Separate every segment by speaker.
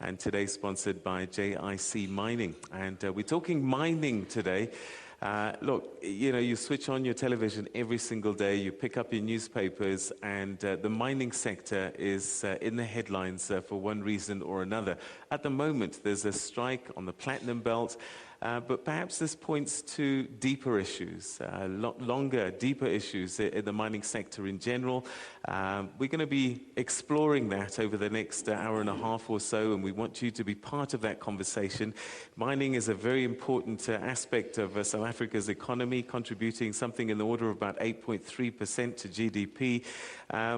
Speaker 1: and today sponsored by JIC Mining. And we're talking mining today. Look, you switch on your television every single day, you pick up your newspapers, and the mining sector is in the headlines for one reason or another. At the moment, there's a strike on the Platinum Belt, but perhaps this points to deeper issues, longer, deeper issues in the mining sector in general. We're going to be exploring that over the next hour and a half or so, and we want you to be part of that conversation. Mining is a very important aspect of South Africa's economy, contributing something in the order of about 8.3% to GDP.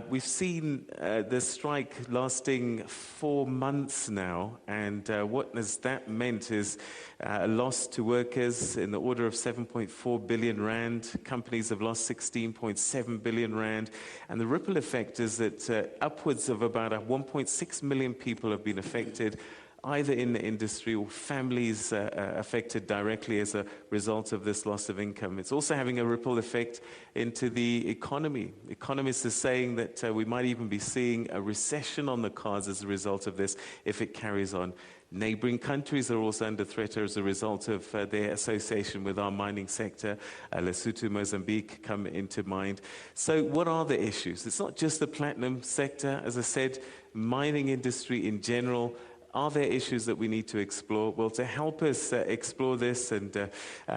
Speaker 1: We've seen the strike lasting 4 months now, and what has that meant is a loss to workers in the order of 7.4 billion rand. Companies have lost 16.7 billion rand. And the ripple effect is that upwards of about 1.6 million people have been affected, either in the industry or families affected directly as a result of this loss of income. It's also having a ripple effect into the economy. Economists are saying that we might even be seeing a recession on the cards as a result of this if it carries on. Neighboring countries are also under threat as a result of their association with our mining sector. Lesotho, Mozambique come into mind. So what are the issues? It's not just the platinum sector. As I said, mining industry in general. Are there issues that we need to explore? Well, to help us explore this, and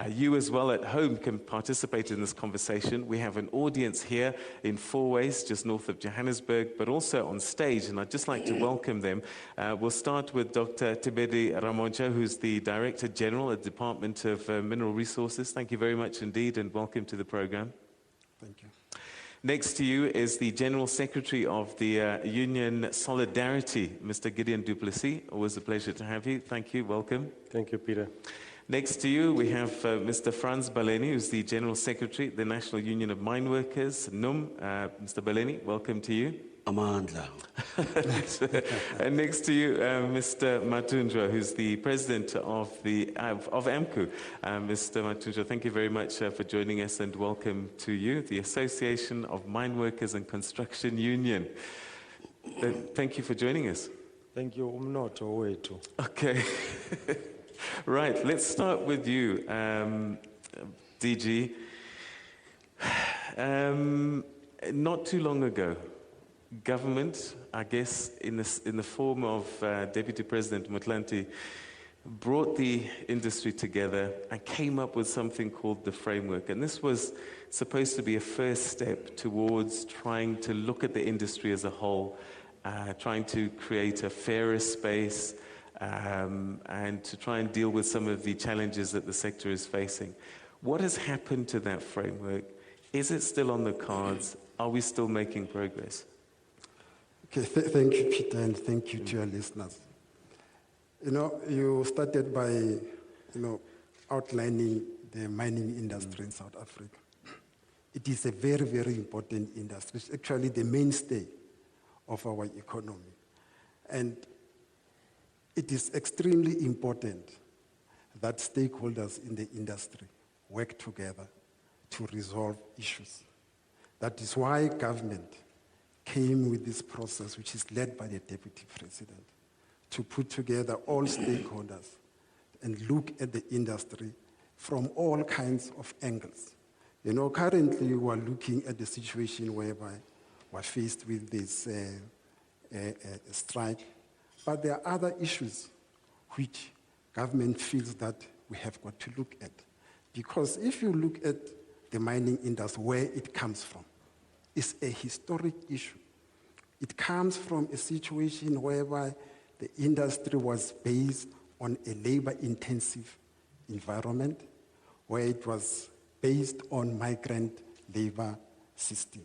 Speaker 1: you as well at home can participate in this conversation, we have an audience here in Fourways, just north of Johannesburg, but also on stage, and I'd just like to welcome them. We'll start with Dr. Thibedi Ramontja, who's the Director General at the Department of Mineral Resources. Thank you very much indeed, and welcome to the program.
Speaker 2: Thank you.
Speaker 1: Next to you is the General Secretary of the Union Solidarity, Mr. Gideon du Plessis. Always a pleasure to have you. Thank you. Welcome.
Speaker 3: Thank you, Peter.
Speaker 1: Next to you, we have Mr. Frans, who's the General Secretary of the National Union of Mine Workers, NUM. Mr. Baleni, welcome to you.
Speaker 4: Amandla.
Speaker 1: And next to you, Mr. Mathunjwa, who's the President of AMCU. Mr. Mathunjwa, thank you very much for joining us, and welcome to you, the Association of Mine Workers and Construction Union. Thank you for joining us.
Speaker 3: Thank you, umnotho wethu.
Speaker 1: Okay. Right, let's start with you, DG. Not too long ago, government, I guess, in the form of Deputy President Motlanthe, brought the industry together and came up with something called the framework. And this was supposed to be a first step towards trying to look at the industry as a whole, trying to create a fairer space, and to try and deal with some of the challenges that the sector is facing. What has happened to that framework? Is it still on the cards? Are we still making progress?
Speaker 2: Okay, thank you, Peter, and thank you to your listeners. You started by, outlining the mining industry in South Africa. It is a very, very important industry. It's actually the mainstay of our economy. And it is extremely important that stakeholders in the industry work together to resolve issues. That is why government came with this process, which is led by the Deputy President, to put together all stakeholders and look at the industry from all kinds of angles. Currently we are looking at the situation whereby we're faced with this strike, but there are other issues which government feels that we have got to look at. Because if you look at the mining industry, where it comes from, it's a historic issue. It comes from a situation whereby the industry was based on a labor-intensive environment, where it was based on migrant labor system.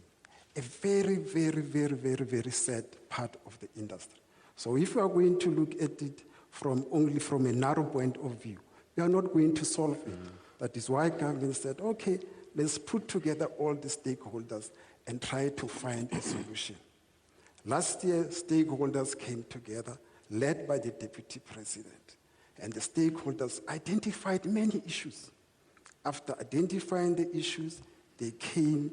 Speaker 2: A very, very, very, very, very sad part of the industry. So if we are going to look at it only from a narrow point of view, we are not going to solve it. That is why government said, okay, let's put together all the stakeholders and try to find a solution. Last year, stakeholders came together, led by the Deputy President, and the stakeholders identified many issues. After identifying the issues, they came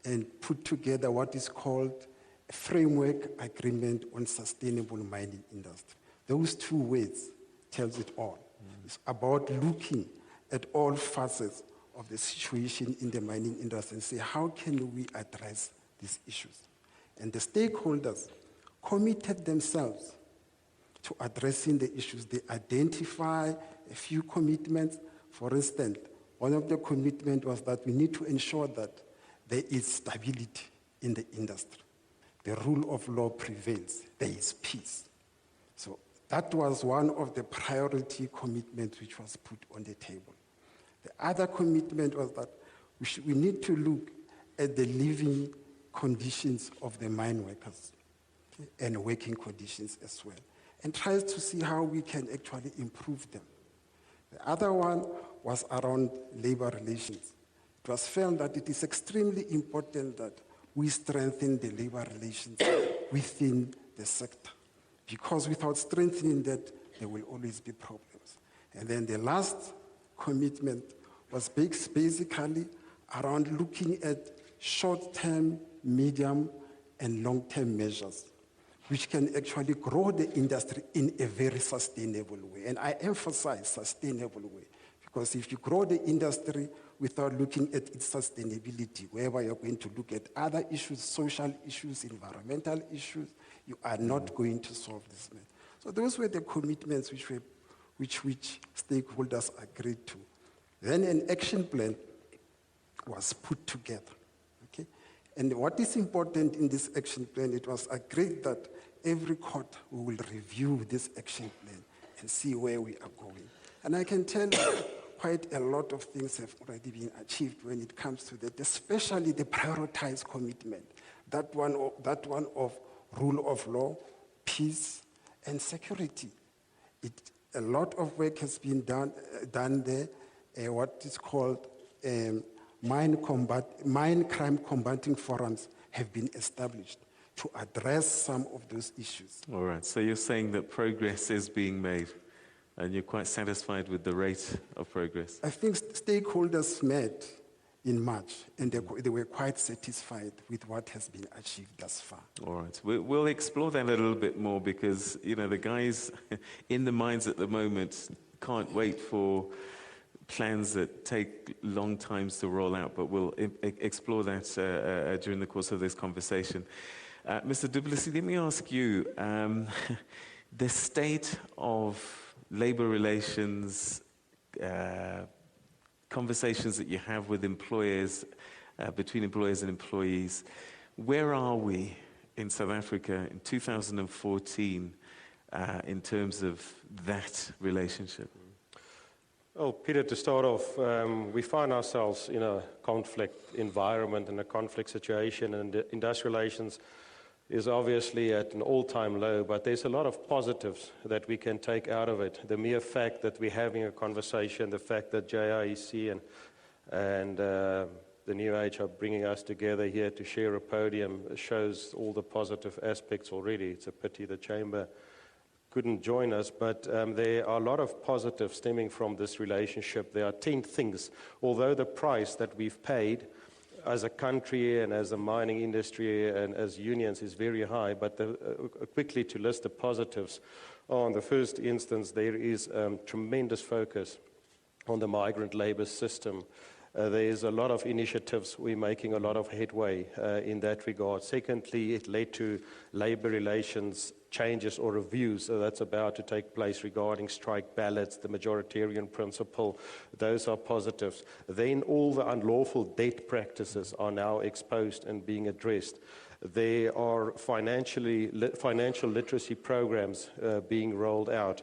Speaker 2: and put together what is called a framework agreement on sustainable mining industry. Those two words tells it all. It's about looking at all facets of the situation in the mining industry and say, how can we address these issues? And the stakeholders committed themselves to addressing the issues. They identify a few commitments. For instance, one of the commitments was that we need to ensure that there is stability in the industry. The rule of law prevails. There is peace. So that was one of the priority commitments which was put on the table. The other commitment was that we need to look at the living conditions of the mine workers, okay, and working conditions as well, and try to see how we can actually improve them. The other one was around labor relations. It was felt that it is extremely important that we strengthen the labor relations within the sector, because without strengthening that, there will always be problems. And then the last commitment was basically around looking at short-term, medium, and long-term measures, which can actually grow the industry in a very sustainable way. And I emphasize sustainable way, because if you grow the industry without looking at its sustainability, whereby you're going to look at other issues, social issues, environmental issues, you are not going to solve this. So those were the commitments which stakeholders agreed to. Then an action plan was put together. Okay? And what is important in this action plan, it was agreed that every quarter we will review this action plan and see where we are going. And I can tell you quite a lot of things have already been achieved when it comes to that, especially the prioritized commitment, that one of rule of law, peace, and security. A lot of work has been done there. What is called mine crime combating forums have been established to address some of those issues.
Speaker 1: All right, so you're saying that progress is being made, and you're quite satisfied with the rate of progress?
Speaker 2: I think stakeholders met in March, and they were quite satisfied with what has been achieved thus far.
Speaker 1: All right, we'll explore that a little bit more, because the guys in the mines at the moment can't wait for plans that take long times to roll out, but we'll explore that during the course of this conversation. Mr. Du Plessis, let me ask you, the state of labor relations, conversations that you have with employers, between employers and employees, where are we in South Africa in 2014 in terms of that relationship?
Speaker 3: Oh, Peter, to start off, we find ourselves in a conflict environment, in a conflict situation, and the industrial relations is obviously at an all-time low, but there's a lot of positives that we can take out of it. The mere fact that we're having a conversation, the fact that JIEC and the New Age are bringing us together here to share a podium shows all the positive aspects already. It's a pity the chamber couldn't join us, but there are a lot of positives stemming from this relationship. There are 10 things. Although the price that we've paid as a country and as a mining industry and as unions is very high, but quickly to list the positives. On the first instance, there is tremendous focus on the migrant labor system. There's a lot of initiatives. We're making a lot of headway in that regard. Secondly, it led to labor relations changes or reviews that's about to take place regarding strike ballots, the majoritarian principle. Those are positives. Then all the unlawful debt practices are now exposed and being addressed. There are financial literacy programs being rolled out.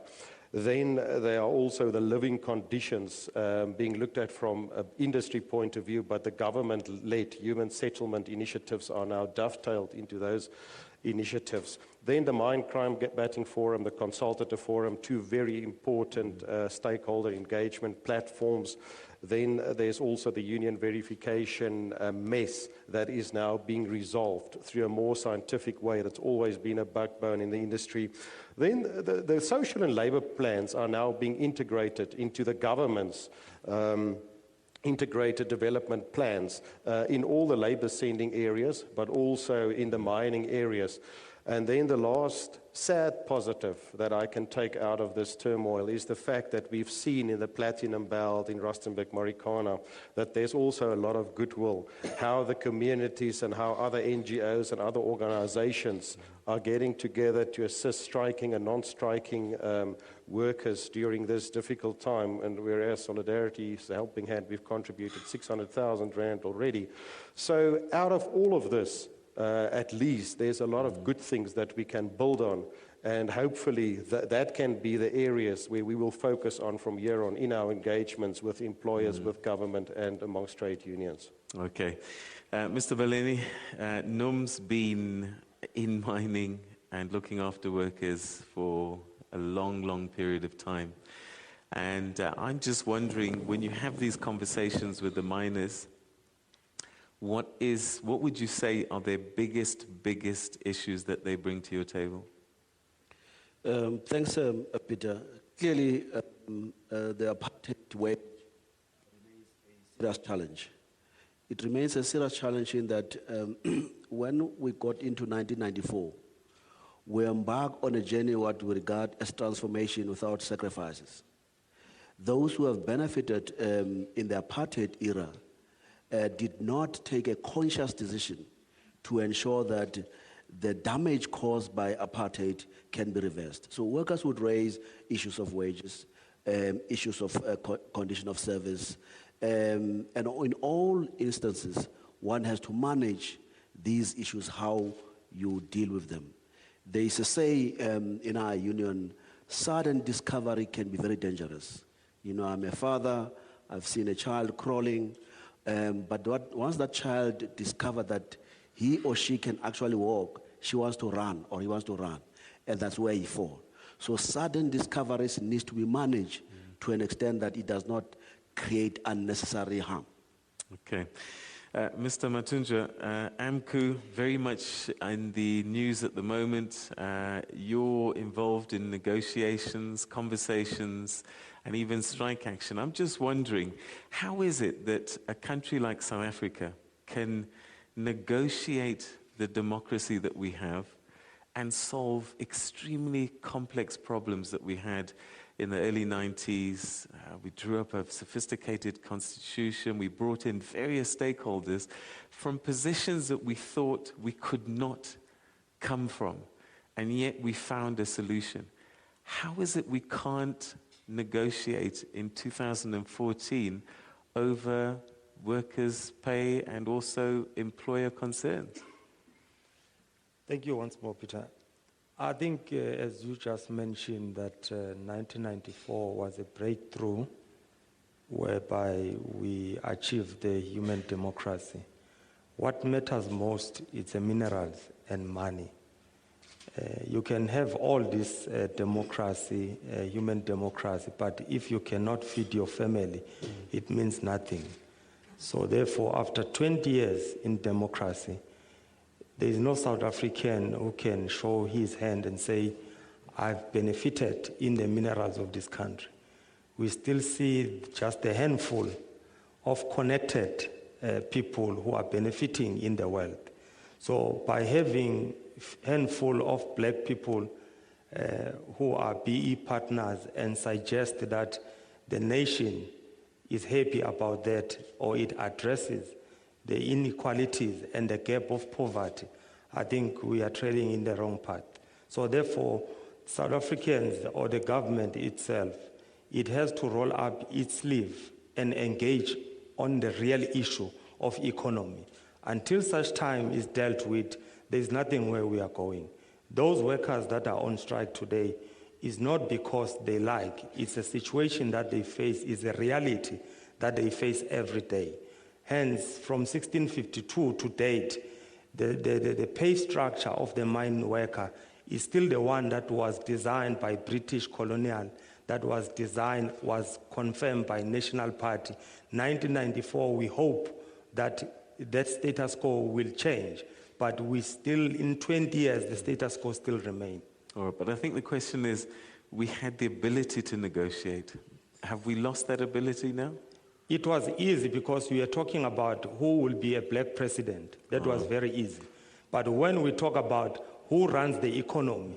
Speaker 3: Then there are also the living conditions being looked at from an industry point of view, but the government-led human settlement initiatives are now dovetailed into those initiatives. Then the Mine Crime Combating Forum, the Consultative Forum, two very important stakeholder engagement platforms. Then there's also the union verification mess that is now being resolved through a more scientific way. That's always been a backbone in the industry. Then the social and labor plans are now being integrated into the government's integrated development plans in all the labor sending areas, but also in the mining areas. And then the last sad positive that I can take out of this turmoil is the fact that we've seen in the Platinum Belt, in Rustenburg, Marikana, that there's also a lot of goodwill, how the communities and how other NGOs and other organizations are getting together to assist striking and non-striking workers during this difficult time. And whereas Solidarity is a helping hand, we've contributed 600,000 Rand already. So out of all of this, at least there's a lot of good things that we can build on, and hopefully that can be the areas where we will focus on from here on in our engagements with employers, with government, and amongst trade unions.
Speaker 1: Okay. Mr. Baleni, NUM's been in mining and looking after workers for a long, long period of time. And I'm just wondering, when you have these conversations with the miners, what would you say are their biggest issues that they bring to your table?
Speaker 4: Thanks, Peter. Clearly, the apartheid way remains a serious challenge. It remains a serious challenge in that when we got into 1994, we embarked on a journey what we regard as transformation without sacrifices. Those who have benefited in the apartheid era did not take a conscious decision to ensure that the damage caused by apartheid can be reversed. So workers would raise issues of wages, issues of condition of service, and in all instances, one has to manage these issues, how you deal with them. There is a say in our union, sudden discovery can be very dangerous. You know, I'm a father, I've seen a child crawling, but once that child discovers that he or she can actually walk, she wants to run or he wants to run, and that's where he falls. So sudden discoveries needs to be managed to an extent that it does not create unnecessary harm.
Speaker 1: Okay. Mr. Mathunjwa, AMCU, very much in the news at the moment. You're involved in negotiations, conversations, and even strike action. I'm just wondering, how is it that a country like South Africa can negotiate the democracy that we have and solve extremely complex problems that we had in the early 90s? We drew up a sophisticated constitution. We brought in various stakeholders from positions that we thought we could not come from, and yet we found a solution. How is it we can't negotiate in 2014 over workers' pay and also employer concerns?
Speaker 5: Thank you once more, Peter. I think, as you just mentioned, that 1994 was a breakthrough whereby we achieved the human democracy. What matters most is the minerals and money. You can have all this democracy, human democracy, but if you cannot feed your family, it means nothing. So therefore, after 20 years in democracy, there is no South African who can show his hand and say, I've benefited in the minerals of this country. We still see just a handful of connected people who are benefiting in the world. So by having a handful of black people who are BE partners and suggest that the nation is happy about that, or it addresses the inequalities and the gap of poverty, I think we are trailing in the wrong path. So therefore, South Africans or the government itself, it has to roll up its sleeve and engage on the real issue of economy. Until such time is dealt with, there is nothing where we are going. Those workers that are on strike today is not because they like, it's a situation that they face, is a reality that they face every day. Hence, from 1652 to date, the pay structure of the mine worker is still the one that was designed by British colonial, that was confirmed by National Party. 1994, we hope that that status quo will change, but we still, in 20 years, the status quo still remains.
Speaker 1: All right, but I think the question is, we had the ability to negotiate. Have we lost that ability now?
Speaker 5: It was easy because we are talking about who will be a black president. That was very easy. But when we talk about who runs the economy.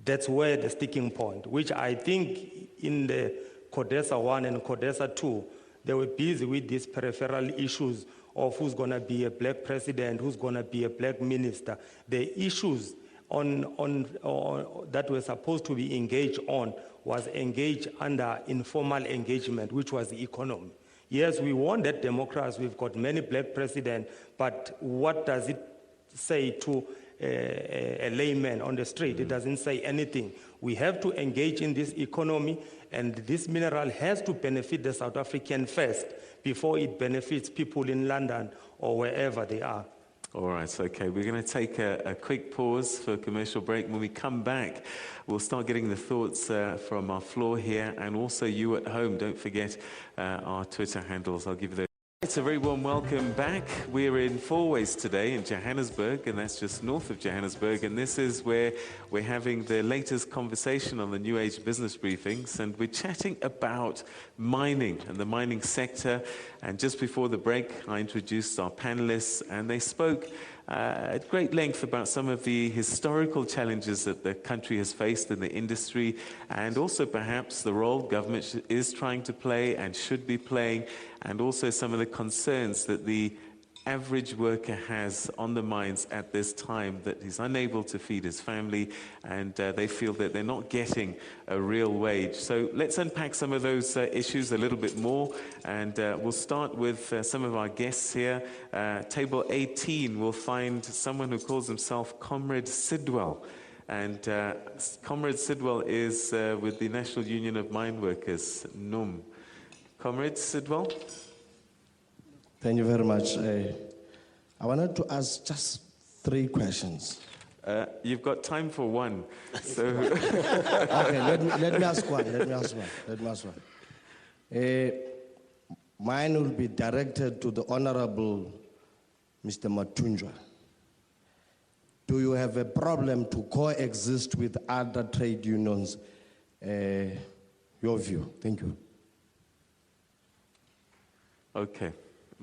Speaker 5: That's where the sticking point, which I think in the CODESA 1 and CODESA 2, they were busy with these peripheral issues of who's going to be a black president, who's going to be a black minister. The issues that were supposed to be engaged on was engaged under informal engagement, which was the economy. Yes, we want that democracy. We've got many black presidents, but what does it say to a layman on the street? It doesn't say anything. We have to engage in this economy, and this mineral has to benefit the South African first before it benefits people in London or wherever they are.
Speaker 1: All right, okay. We're going to take a quick pause for a commercial break. When we come back, we'll start getting the thoughts from our floor here, and also you at home. Don't forget our Twitter handles. I'll give you those. It's a very warm welcome back. We're in Fourways today in Johannesburg, and that's just north of Johannesburg. And this is where we're having the latest conversation on the New Age business briefings. And we're chatting about mining and the mining sector. And just before the break, I introduced our panelists, and they spoke at great length about some of the historical challenges that the country has faced in the industry, and also perhaps the role government is trying to play and should be playing, and also some of the concerns that the average worker has on the mines at this time, that he's unable to feed his family, and they feel that they're not getting a real wage. So let's unpack some of those issues a little bit more, and we'll start with some of our guests here. Table 18, we'll find someone who calls himself Comrade Sidwell. And Comrade Sidwell is with the National Union of Mine Workers, NUM. Comrade Sidwell?
Speaker 6: Thank you very much. I wanted to ask just 3 questions.
Speaker 1: You've got time for one. So
Speaker 6: Okay, let me ask one. Mine will be directed to the Honorable Mr. Mathunjwa. Do you have a problem to coexist with other trade unions? Your view. Thank you.
Speaker 1: Okay.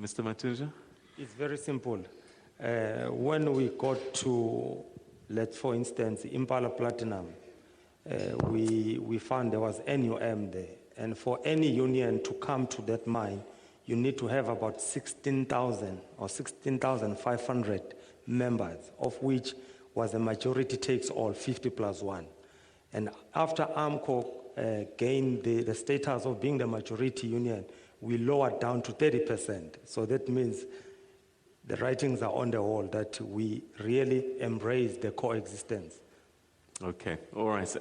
Speaker 1: Mr. Mathunjwa?
Speaker 5: It's very simple. When we got to, for instance, Impala Platinum, we found there was NUM there. And for any union to come to that mine, you need to have about 16,000 or 16,500 members, of which was a majority takes all, 50+1. And after AMCU gained the status of being the majority union, we lowered down to 30%. So that means the writings are on the wall that we really embrace the coexistence.
Speaker 1: Okay, all right.